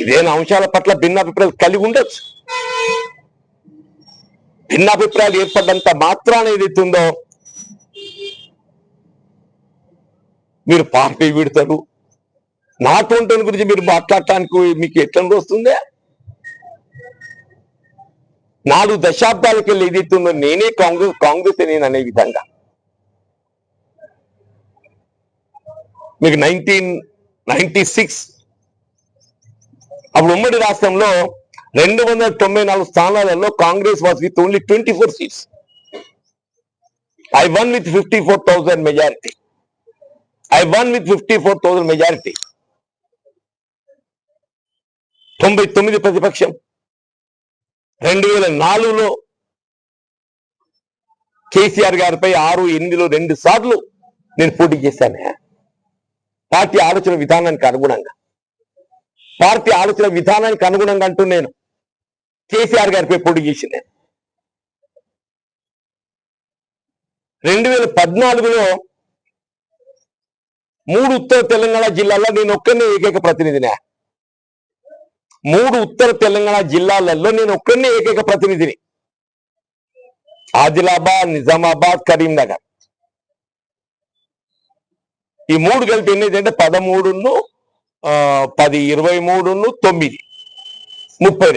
ఇదేనా అంశాల పట్ల భిన్నాభిప్రాయాలు కలిగి ఉండొచ్చు. భిన్నాభిప్రాయాలు ఏర్పడ్డంత మాత్రాన ఏదైతుందో మీరు పార్టీ విడతారు. నాటువంటి గురించి మీరు మాట్లాడటానికి మీకు ఎట్లా వస్తుందే? 4 దశాబ్దాలకి వెళ్ళి ఏదైతుందో నేనే కాంగ్రెస్ నేను అనే విధంగా మీకు 1996 అప్పుడు ఉమ్మడి రాష్ట్రంలో 294 స్థానాలలో Congress was with only 24 seats. I won with 54,000 majority. I won with 54,000 majority. 99 ప్రతిపక్షం. 2004లో కేసీఆర్ గారిపై 6, 8లో 2 సార్లు నేను పోటీ చేశాను. పార్టీ ఆలోచన విధానానికి అనుగుణంగా అంటూ నేను కేసీఆర్ గారిపై పోటీ చేసింది. 2014లో 3 ఉత్తర తెలంగాణ జిల్లాల్లో నేను ఒక్కనే ఏకైక ప్రతినిధిని. 3 ఉత్తర తెలంగాణ జిల్లాలలో నేను ఒక్కనే ఏకైక ప్రతినిధిని. ఆదిలాబాద్, నిజామాబాద్, కరీంనగర్. ఈ 3 కలిపి ఎన్ని అంటే 13, 10, 23, 9, 32.